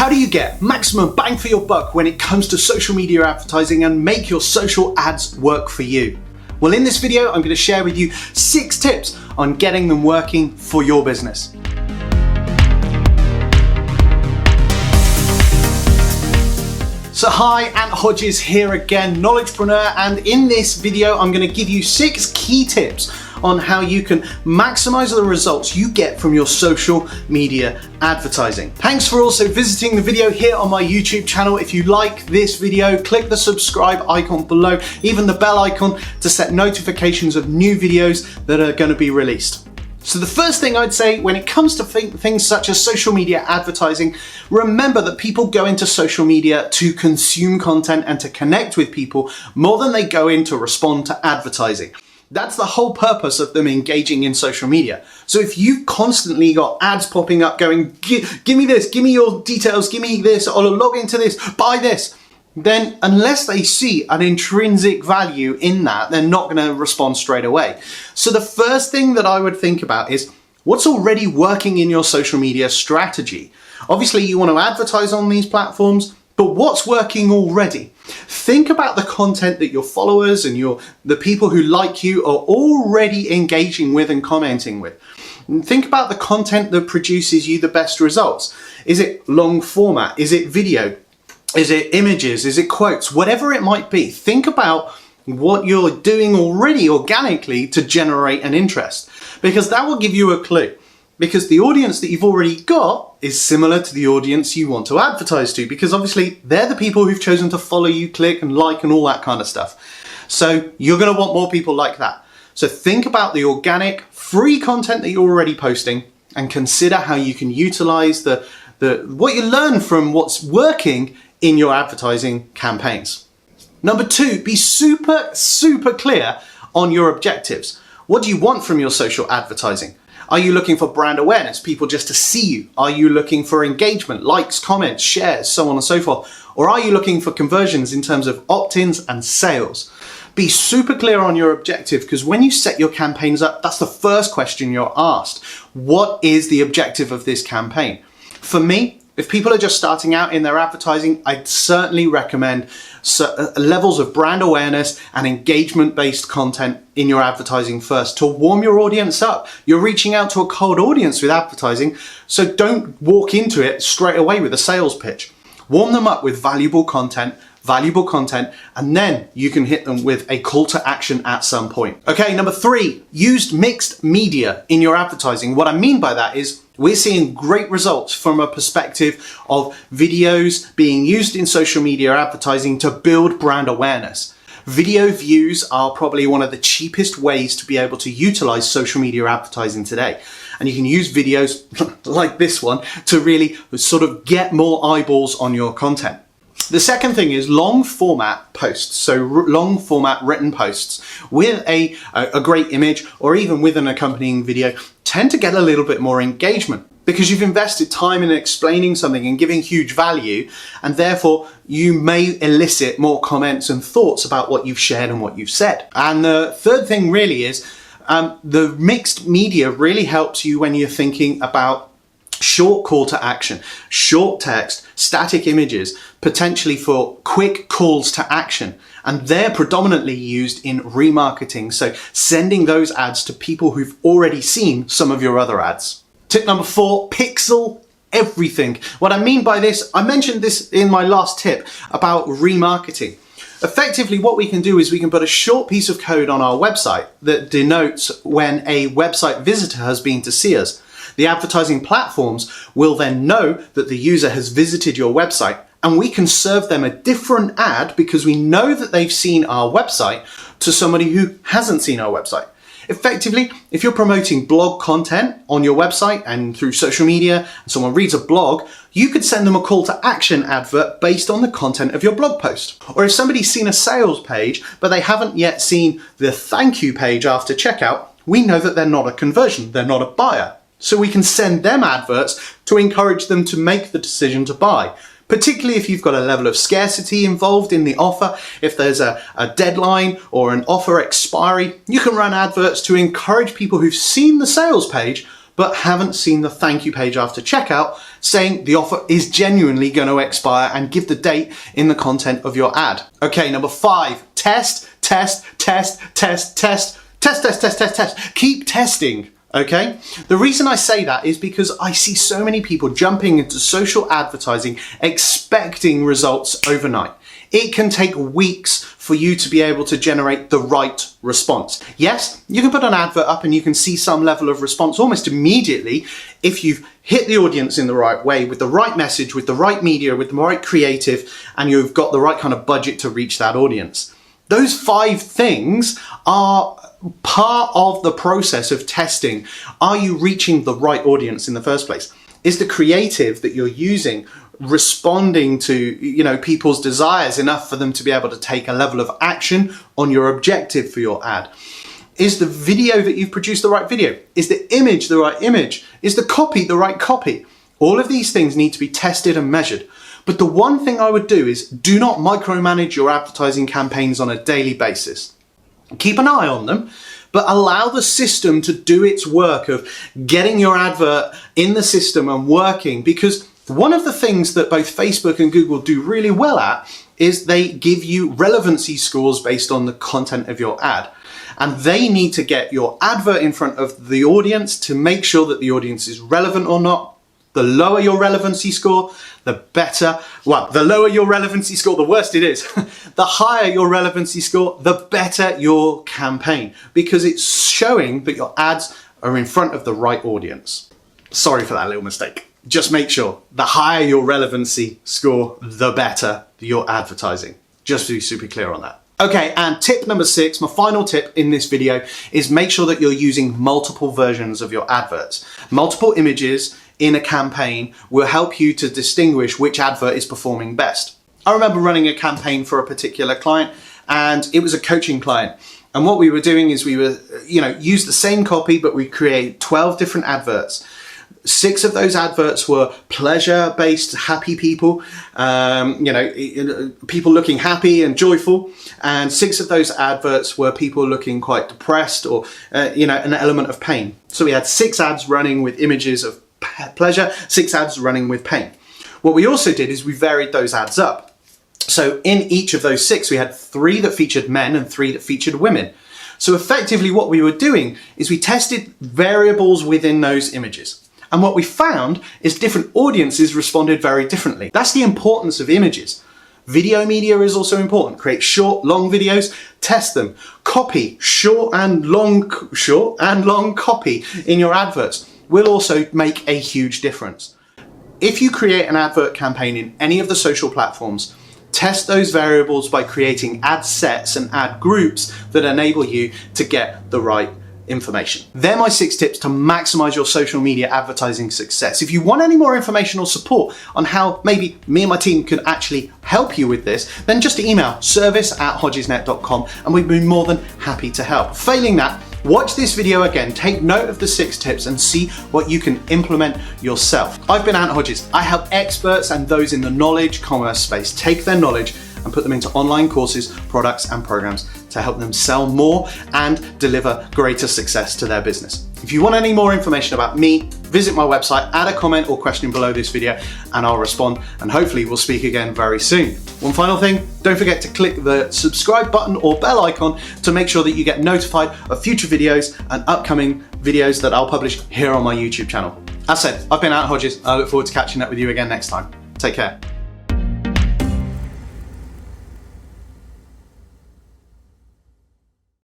How do you get maximum bang for your buck when it comes to social media advertising and make your social ads work for you? Well, in this video, I'm going to share with you 6 tips on getting them working for your business. So hi, Ant Hodges here again, Knowledgepreneur, and in this video I'm going to give you 6 key tips on how you can maximize the results you get from your social media advertising. Thanks for also visiting the video here on my YouTube channel. If you like this video, click the subscribe icon below, even the bell icon to set notifications of new videos that are going to be released. So the first thing I'd say when it comes to things such as social media advertising, remember that people go into social media to consume content and to connect with people more than they go in to respond to advertising. That's the whole purpose of them engaging in social media. So if you've constantly got ads popping up going, give me this, give me your details, give me this, or log into this, buy this, then unless they see an intrinsic value in that, they're not going to respond straight away. So the first thing that I would think about is what's already working in your social media strategy. Obviously you want to advertise on these platforms, but what's working already? Think about the content that your followers and the people who like you are already engaging with and commenting with. And think about the content that produces you the best results. Is it long format? Is it video? Is it images? Is it quotes? Whatever it might be, think about what you're doing already organically to generate an interest, because that will give you a clue. Because the audience that you've already got is similar to the audience you want to advertise to, because obviously they're the people who've chosen to follow you, click and like and all that kind of stuff. So you're going to want more people like that. So think about the organic, free content that you're already posting and consider how you can utilize what you learn from what's working in your advertising campaigns. Number 2, be super clear on your objectives. What do you want from your social advertising? Are you looking for brand awareness, people just to see you? Are you looking for engagement, likes, comments, shares, so on and so forth? Or are you looking for conversions in terms of opt-ins and sales? Be super clear on your objective, because when you set your campaigns up, that's the first question you're asked. What is the objective of this campaign? For me, if people are just starting out in their advertising, I'd certainly recommend levels of brand awareness and engagement-based content in your advertising first to warm your audience up. You're reaching out to a cold audience with advertising, so don't walk into it straight away with a sales pitch. Warm them up with valuable content, and then you can hit them with a call to action at some point. Okay, number 3, use mixed media in your advertising. What I mean by that is we're seeing great results from a perspective of videos being used in social media advertising to build brand awareness. Video views are probably one of the cheapest ways to be able to utilize social media advertising today. And you can use videos like this one to really sort of get more eyeballs on your content. The second thing is long format posts. So long format written posts with a great image or even with an accompanying video tend to get a little bit more engagement because you've invested time in explaining something and giving huge value, and therefore you may elicit more comments and thoughts about what you've shared and what you've said. And the third thing really is the mixed media really helps you when you're thinking about short call to action, short text, static images, potentially for quick calls to action. And they're predominantly used in remarketing. So sending those ads to people who've already seen some of your other ads. Tip number 4, pixel everything. What I mean by this, I mentioned this in my last tip about remarketing. Effectively, what we can do is we can put a short piece of code on our website that denotes when a website visitor has been to see us. The advertising platforms will then know that the user has visited your website, and we can serve them a different ad because we know that they've seen our website to somebody who hasn't seen our website. Effectively, if you're promoting blog content on your website and through social media, and someone reads a blog, you could send them a call to action advert based on the content of your blog post. Or if somebody's seen a sales page, but they haven't yet seen the thank you page after checkout, we know that they're not a conversion, they're not a buyer. So we can send them adverts to encourage them to make the decision to buy. Particularly if you've got a level of scarcity involved in the offer, if there's a deadline or an offer expiry, you can run adverts to encourage people who've seen the sales page but haven't seen the thank you page after checkout saying the offer is genuinely going to expire and give the date in the content of your ad. Okay, number 5, test. Keep testing. Okay? The reason I say that is because I see so many people jumping into social advertising expecting results overnight. It can take weeks for you to be able to generate the right response. Yes, you can put an advert up and you can see some level of response almost immediately if you've hit the audience in the right way, with the right message, with the right media, with the right creative, and you've got the right kind of budget to reach that audience. Those 5 things are part of the process of testing. Are you reaching the right audience in the first place? Is the creative that you're using responding to, people's desires enough for them to be able to take a level of action on your objective for your ad? Is the video that you've produced the right video? Is the image the right image? Is the copy the right copy? All of these things need to be tested and measured. But the one thing I would do is do not micromanage your advertising campaigns on a daily basis. Keep an eye on them, but allow the system to do its work of getting your advert in the system and working, because one of the things that both Facebook and Google do really well at is they give you relevancy scores based on the content of your ad. And they need to get your advert in front of the audience to make sure that the audience is relevant or not. The lower your relevancy score, the better. Well, the lower your relevancy score, the worse it is. The higher your relevancy score, the better your campaign, because it's showing that your ads are in front of the right audience. Sorry for that little mistake. Just make sure the higher your relevancy score, the better your advertising. Just to be super clear on that. Okay, and tip number 6, my final tip in this video, is make sure that you're using multiple versions of your adverts. Multiple images in a campaign will help you to distinguish which advert is performing best. I remember running a campaign for a particular client, and it was a coaching client. And what we were doing is we were, use the same copy, but we create 12 different adverts. 6 of those adverts were pleasure-based, happy people, people looking happy and joyful. And 6 of those adverts were people looking quite depressed or, an element of pain. So we had 6 ads running with images of pleasure, 6 ads running with pain. What we also did is we varied those ads up. So in each of those 6, we had 3 that featured men and 3 that featured women. So effectively what we were doing is we tested variables within those images. And what we found is different audiences responded very differently. That's the importance of images. Video media is also important. Create short, long videos, test them. Copy, short and long copy in your adverts will also make a huge difference. If you create an advert campaign in any of the social platforms, test those variables by creating ad sets and ad groups that enable you to get the right information. They're my 6 tips to maximize your social media advertising success. If you want any more information or support on how maybe me and my team could actually help you with this, then just email service@hodgesnet.com and we'd be more than happy to help. Failing that, watch this video again, take note of the 6 tips and see what you can implement yourself. I've been Ant Hodges. I help experts and those in the knowledge commerce space take their knowledge and put them into online courses, products and programs to help them sell more and deliver greater success to their business. If you want any more information about me, visit my website, add a comment or question below this video and I'll respond, and hopefully we'll speak again very soon. One final thing, don't forget to click the subscribe button or bell icon to make sure that you get notified of future videos and upcoming videos that I'll publish here on my YouTube channel. As said, I've been Ant Hodges. I look forward to catching up with you again next time. Take care.